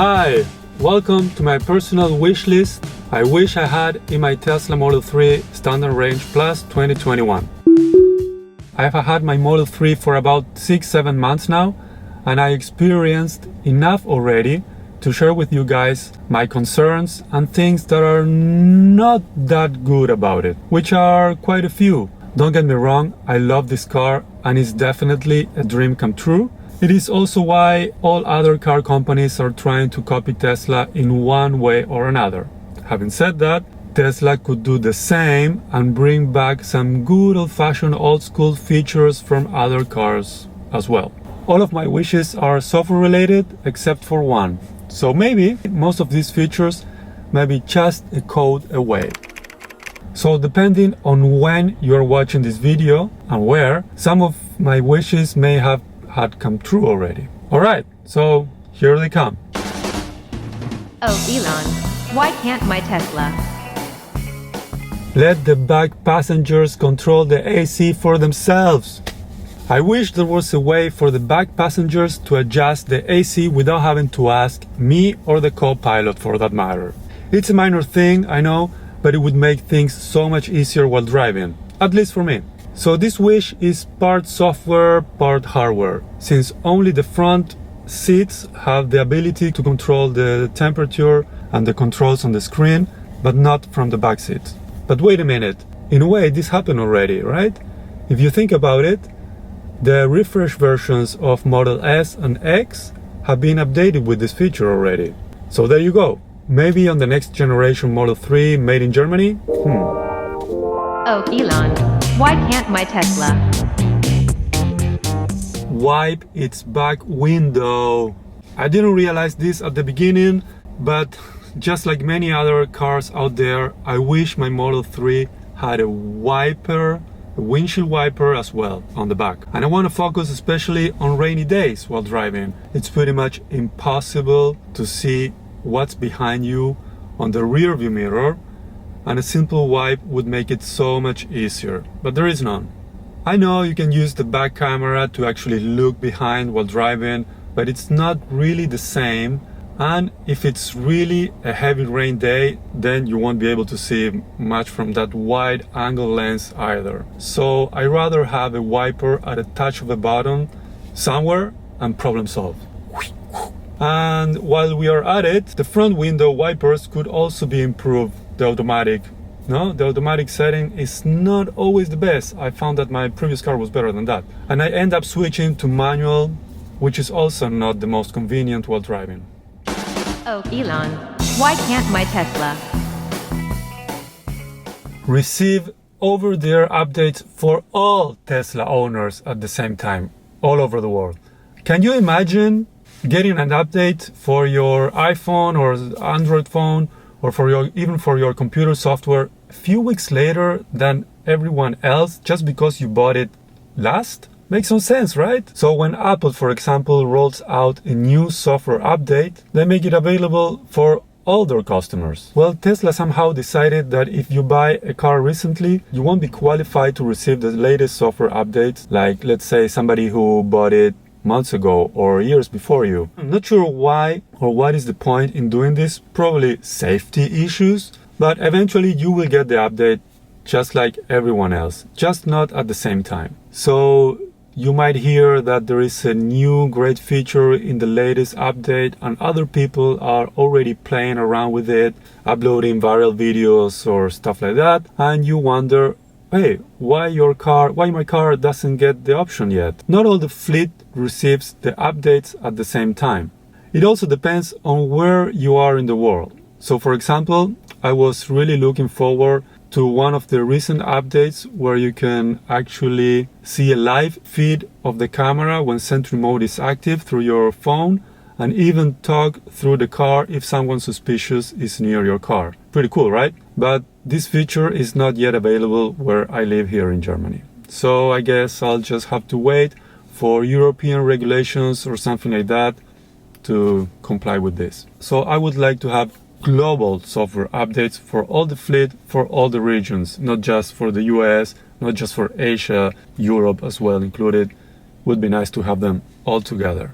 Hi, welcome to my personal wish list I wish I had in my Tesla Model 3 Standard Range Plus 2021. I've had my Model 3 for about 6-7 months now, and I experienced enough already to share with you guys my concerns and things that are not that good about it, which are quite a few. Don't get me wrong, I love this car and it's definitely a dream come true. It is also why all other car companies are trying to copy Tesla in one way or another. Having said that, Tesla could do the same and bring back some good old-fashioned old-school features from other cars as well. All of my wishes are software related except for one. So maybe most of these features may be just a code away. So depending on when you're watching this video and where, some of my wishes may have had come true already. Alright, so here they come. Oh Elon, why can't my Tesla? Let the back passengers control the AC for themselves. I wish there was a way for the back passengers to adjust the AC without having to ask me or the co-pilot for that matter. It's a minor thing, I know, but it would make things so much easier while driving, at least for me. So this wish is part software, part hardware, since only the front seats have the ability to control the temperature and the controls on the screen, but not from the back seats. But wait a minute, in a way this happened already, right? If you think about it, the refresh versions of Model S and X have been updated with this feature already. So there you go. Maybe on the next generation Model 3 made in Germany? Oh Elon, why can't my Tesla? Wipe its back window. I didn't realize this at the beginning, but just like many other cars out there, I wish my Model 3 had a windshield wiper as well on the back. And I want to focus especially on rainy days while driving. It's pretty much impossible to see what's behind you on the rear view mirror, and a simple wipe would make it so much easier, but there is none. I know you can use the back camera to actually look behind while driving, but it's not really the same, and if it's really a heavy rain day, then you won't be able to see much from that wide angle lens either. So I rather have a wiper at a touch of a button somewhere and problem solved. And while we are at it, the front window wipers could also be improved. The automatic setting is not always the best. I found that my previous car was better than that. And I end up switching to manual, which is also not the most convenient while driving. Oh Elon, why can't my Tesla? Receive over-the-air updates for all Tesla owners at the same time, all over the world. Can you imagine getting an update for your iPhone or Android phone, or even for your computer software a few weeks later than everyone else just because you bought it last? Makes some sense, right? So when Apple, for example, rolls out a new software update, they make it available for all their customers. Well, Tesla somehow decided that if you buy a car recently, you won't be qualified to receive the latest software updates, like let's say somebody who bought it months ago or years before you. I'm not sure why or what is the point in doing this, probably safety issues, but eventually you will get the update just like everyone else, just not at the same time. So you might hear that there is a new great feature in the latest update and other people are already playing around with it, uploading viral videos or stuff like that, and you wonder, hey, why my car doesn't get the option yet? Not all the fleet receives the updates at the same time. It also depends on where you are in the world. So for example, I was really looking forward to one of the recent updates where you can actually see a live feed of the camera when Sentry mode is active through your phone, and even talk through the car if someone suspicious is near your car. Pretty cool, right? But this feature is not yet available where I live here in Germany. So I guess I'll just have to wait for European regulations or something like that to comply with this. So I would like to have global software updates for all the fleet, for all the regions, not just for the US, not just for Asia, Europe as well included. Would be nice to have them all together.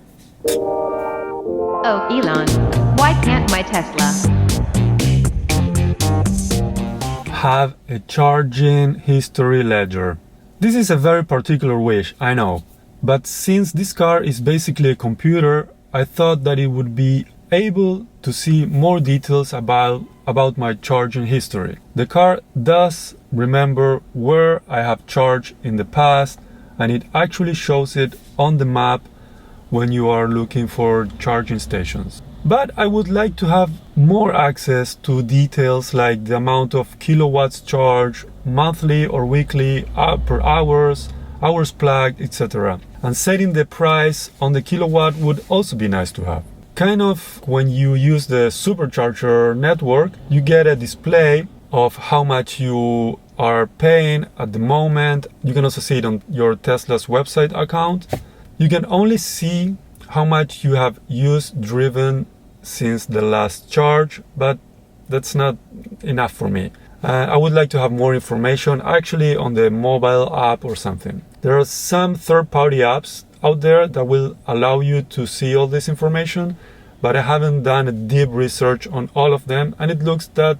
Oh, Elon, Why can't my Tesla have a charging history ledger? This is a very particular wish, I know. But since this car is basically a computer, I thought that it would be able to see more details about my charging history. The car does remember where I have charged in the past, and it actually shows it on the map when you are looking for charging stations. But I would like to have more access to details like the amount of kilowatts charged, monthly or weekly, per hours plugged, etc. And setting the price on the kilowatt would also be nice to have. Kind of when you use the supercharger network, you get a display of how much you are paying at the moment. You can also see it on your Tesla's website account. You can only see how much you have driven since the last charge, but that's not enough for me. I would like to have more information actually on the mobile app or something. There are some third-party apps out there that will allow you to see all this information, but I haven't done a deep research on all of them, and it looks that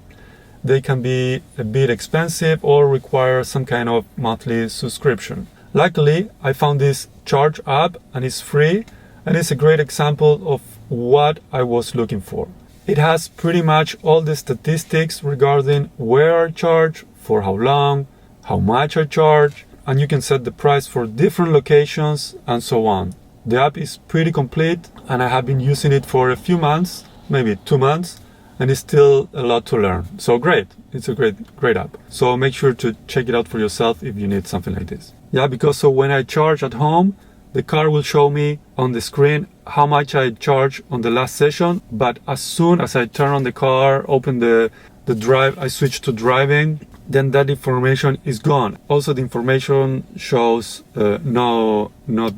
they can be a bit expensive or require some kind of monthly subscription. Luckily, I found this Charge app and it's free, and it's a great example of what I was looking for. It has pretty much all the statistics regarding where I charge, for how long, how much I charge, and you can set the price for different locations and so on. The app is pretty complete, and I have been using it for a few months, maybe 2 months, and it's still a lot to learn. So great, it's a great app. So make sure to check it out for yourself if you need something like this. Yeah, because so when I charge at home, the car will show me on the screen how much I charged on the last session, but as soon as I turn on the car, open the drive, I switch to driving, then that information is gone. Also, the information shows not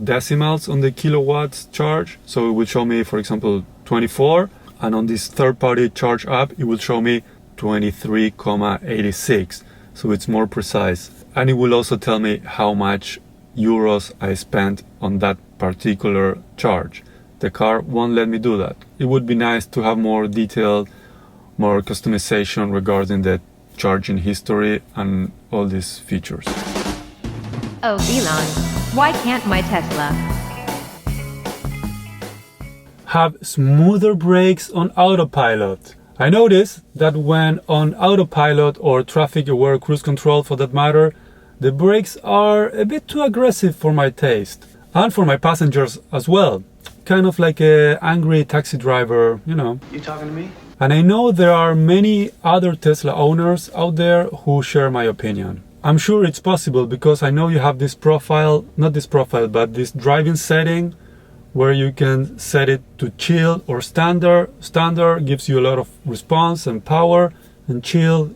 decimals on the kilowatts charge. So it will show me, for example, 24, and on this third-party charge app, it will show me 23,86. So it's more precise. And it will also tell me how much euros I spent on that particular charge. The car won't let me do that. It would be nice to have more detail, more customization regarding the charging history and all these features. Oh, Elon, why can't my Tesla have smoother brakes on Autopilot? I noticed that when on Autopilot or traffic-aware cruise control for that matter, the brakes are a bit too aggressive for my taste. And for my passengers as well. Kind of like an angry taxi driver, you know. You talking to me? And I know there are many other Tesla owners out there who share my opinion. I'm sure it's possible because I know you have this profile, not this profile, but this driving setting where you can set it to chill or standard. Standard gives you a lot of response and power, and chill,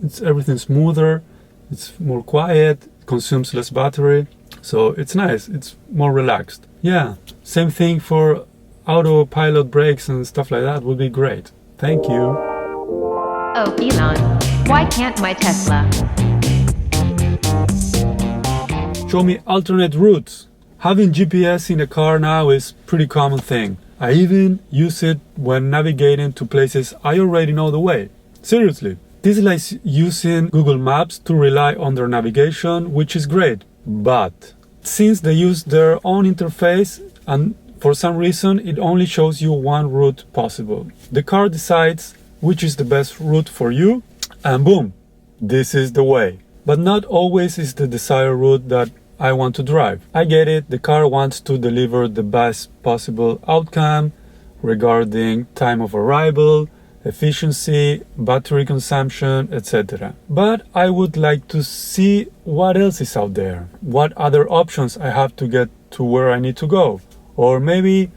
it's everything smoother, it's more quiet, consumes less battery. So it's nice, it's more relaxed. Yeah, same thing for autopilot brakes and stuff like that would be great. Thank you. Oh, Elon, why can't my Tesla Show me alternate routes. Having GPS in a car now is pretty common thing. I even use it when navigating to places I already know the way. Seriously. This is like using Google Maps to rely on their navigation, which is great. But since they use their own interface and for some reason it only shows you one route possible, the car decides which is the best route for you, and boom, this is the way. But not always is the desired route that I want to drive. I get it, the car wants to deliver the best possible outcome regarding time of arrival, efficiency, battery consumption, etc. But I would like to see what else is out there, what other options I have to get to where I need to go. Or maybe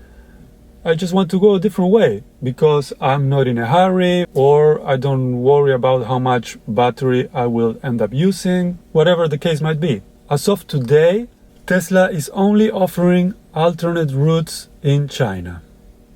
I just want to go a different way because I'm not in a hurry, or I don't worry about how much battery I will end up using, whatever the case might be. As of today, Tesla is only offering alternate routes in China.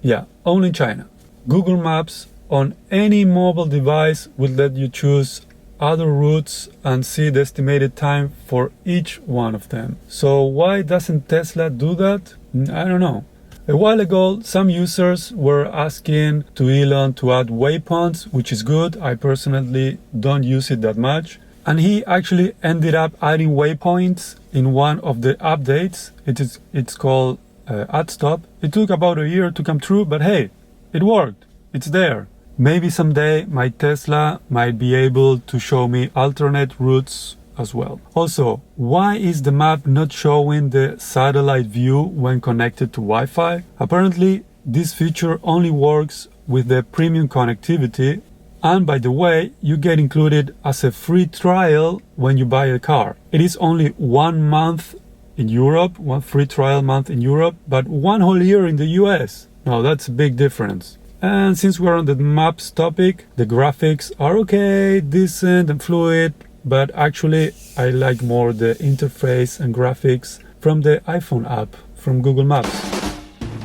Yeah, only in China. Google Maps on any mobile device will let you choose other routes and see the estimated time for each one of them. So why doesn't Tesla do that? I don't know. A while ago, some users were asking to Elon to add waypoints, which is good. I personally don't use it that much. And he actually ended up adding waypoints in one of the updates. It's called Add Stop. It took about a year to come through, but hey, it worked. It's there. Maybe someday my Tesla might be able to show me alternate routes as well. Also, why is the map not showing the satellite view when connected to Wi-Fi? Apparently, this feature only works with the premium connectivity. And by the way, you get included as a free trial when you buy a car. It is only 1 month in Europe, one free trial month in Europe, but 1 whole year in the US. Now that's a big difference. And since we're on the maps topic, the graphics are okay, decent and fluid, but actually I like more the interface and graphics from the iPhone app from Google Maps.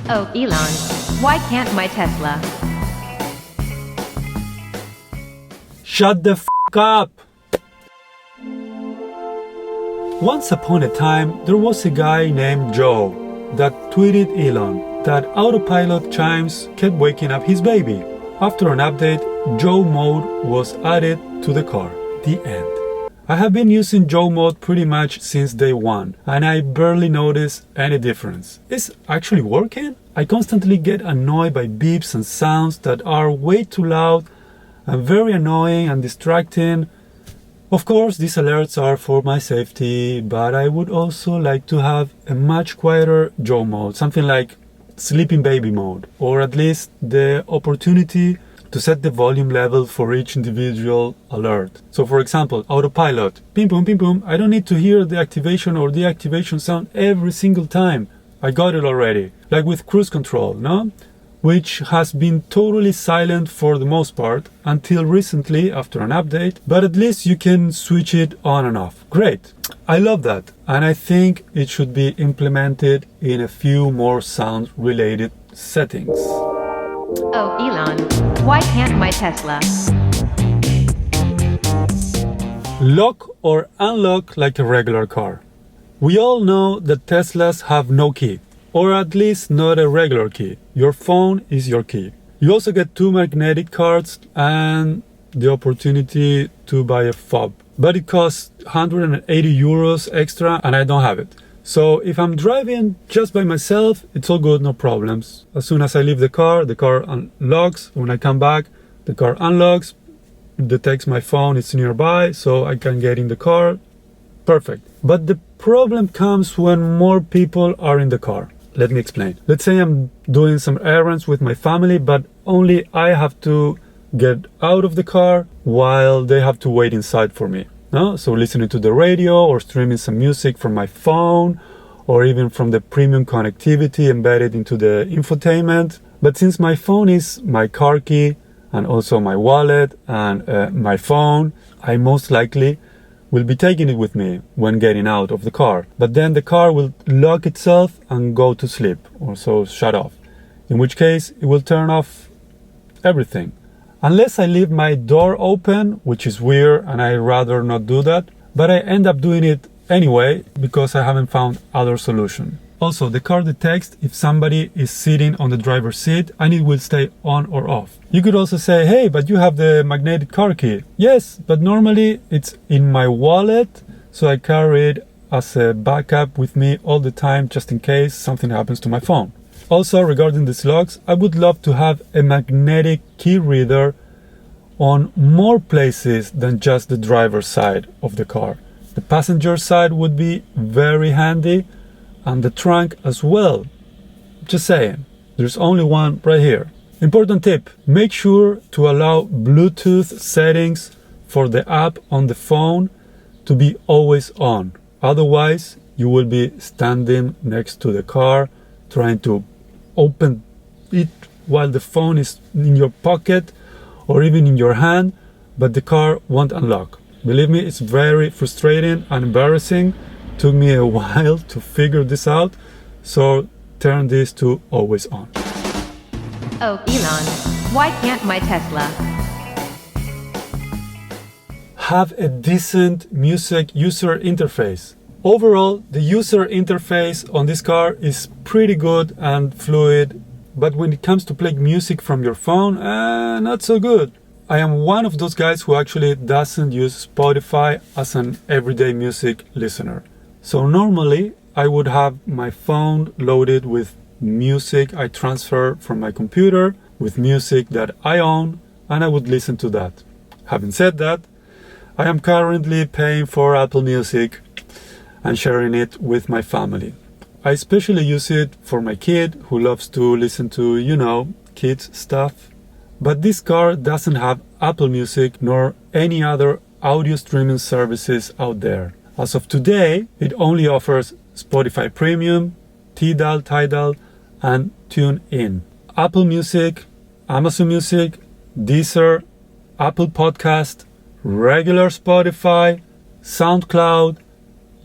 Oh, Elon, why can't my Tesla? Shut the f*** up! Once upon a time, there was a guy named Joe that tweeted Elon that Autopilot chimes kept waking up his baby. After an update, Joe mode was added to the car. The end. I have been using Joe mode pretty much since day one, and I barely notice any difference. It's actually working? I constantly get annoyed by beeps and sounds that are way too loud and very annoying and distracting. Of course, these alerts are for my safety, but I would also like to have a much quieter Joe mode, something like sleeping baby mode, or at least the opportunity to set the volume level for each individual alert. So for example, Autopilot, ping boom, ping boom, I don't need to hear the activation or deactivation sound every single time. I got it already. Like with cruise control, no? Which has been totally silent for the most part until recently after an update, but at least you can switch it on and off. Great. I love that, and I think it should be implemented in a few more sound related settings. Oh, Elon, why can't my Tesla? Lock or unlock like a regular car. We all know that Teslas have no key, or at least not a regular key. Your phone is your key. You also get 2 magnetic cards and the opportunity to buy a fob, but it costs 180 euros extra and I don't have it. So if I'm driving just by myself, it's all good, no problems. As soon as I leave the car unlocks. When I come back, the car unlocks, detects my phone, it's nearby, so I can get in the car. Perfect. But the problem comes when more people are in the car. Let me explain. Let's say I'm doing some errands with my family, but only I have to get out of the car while they have to wait inside for me. No? So listening to the radio or streaming some music from my phone or even from the premium connectivity embedded into the infotainment. But since my phone is my car key and also my wallet and my phone, I most likely will be taking it with me when getting out of the car. But then the car will lock itself and go to sleep, or so shut off. In which case, it will turn off everything. Unless I leave my door open, which is weird and I'd rather not do that. But I end up doing it anyway because I haven't found other solution. Also, the car detects if somebody is sitting on the driver's seat and it will stay on or off. You could also say, hey, but you have the magnetic car key. Yes, but normally it's in my wallet, so I carry it as a backup with me all the time just in case something happens to my phone. Also, regarding these locks, I would love to have a magnetic key reader on more places than just the driver's side of the car. The passenger side would be very handy, and the trunk as well. Just saying, there's only one right here. Important tip, make sure to allow Bluetooth settings for the app on the phone to be always on. Otherwise, you will be standing next to the car trying to open it while the phone is in your pocket or even in your hand, but the car won't unlock. Believe me, it's very frustrating and embarrassing. Took me a while to figure this out, so turn this to always on. Oh, Elon, why can't my Tesla? Have a decent music user interface. Overall, the user interface on this car is pretty good and fluid, but when it comes to playing music from your phone, not so good. I am one of those guys who actually doesn't use Spotify as an everyday music listener. So normally I would have my phone loaded with music I transfer from my computer, with music that I own, and I would listen to that. Having said that, I am currently paying for Apple Music and sharing it with my family. I especially use it for my kid who loves to listen to, kids stuff. But this car doesn't have Apple Music nor any other audio streaming services out there. As of today, it only offers Spotify Premium, Tidal, and TuneIn. Apple Music, Amazon Music, Deezer, Apple Podcast, regular Spotify, SoundCloud,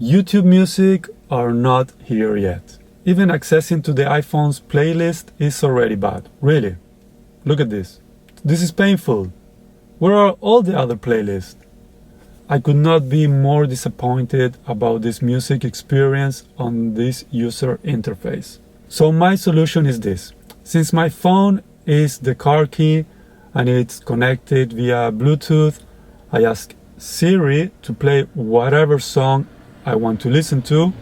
YouTube Music are not here yet. Even accessing to the iPhone's playlist is already bad. Really. Look at this. This is painful. Where are all the other playlists? I could not be more disappointed about this music experience on this user interface. So my solution is this. Since my phone is the car key and it's connected via Bluetooth, I ask Siri to play whatever song I want to listen to,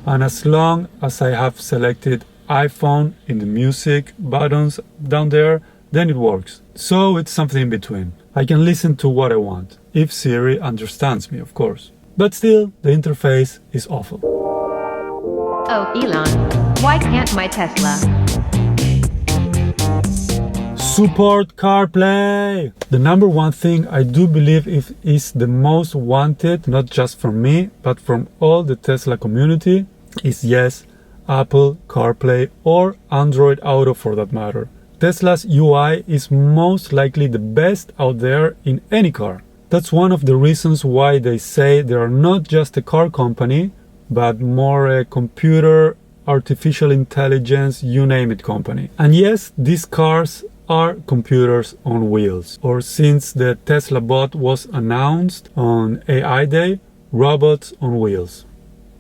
and as long as I have selected iPhone in the music buttons down there, then it works. So it's something in between. I can listen to what I want, if Siri understands me, of course. But still, the interface is awful. Oh, Elon, why can't my Tesla? Support CarPlay! The number one thing I do believe is the most wanted, not just from me, but from all the Tesla community, is yes, Apple CarPlay or Android Auto for that matter. Tesla's UI is most likely the best out there in any car. That's one of the reasons why they say they are not just a car company, but more a computer, artificial intelligence, you name it company. And yes, these cars are computers on wheels, or since the Tesla bot was announced on AI Day, robots on wheels.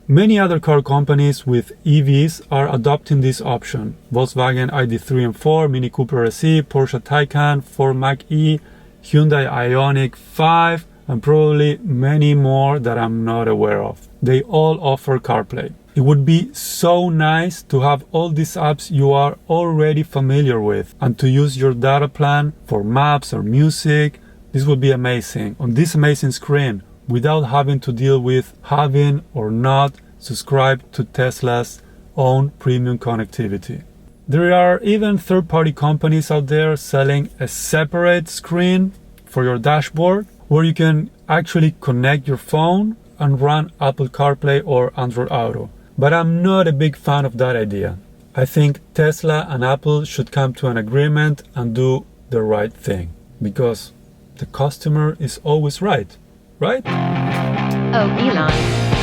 Many other car companies with EVs are adopting this option. Volkswagen ID3 and 4, Mini Cooper SE, Porsche Taycan, Ford Mach-E, Hyundai Ioniq 5, and probably many more that I'm not aware of. They all offer CarPlay. It would be so nice to have all these apps you are already familiar with and to use your data plan for maps or music. This would be amazing on this amazing screen without having to deal with having or not subscribed to Tesla's own premium connectivity. There are even third-party companies out there selling a separate screen for your dashboard where you can actually connect your phone and run Apple CarPlay or Android Auto. But I'm not a big fan of that idea. I think Tesla and Apple should come to an agreement and do the right thing, because the customer is always right, right? Oh, Elon,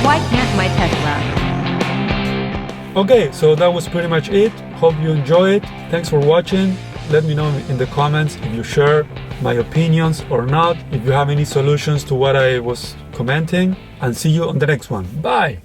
why can't my Tesla? Okay, so that was pretty much it. Hope you enjoy it. Thanks for watching. Let me know in the comments if you share my opinions or not, if you have any solutions to what I was commenting, and see you on the next one. Bye!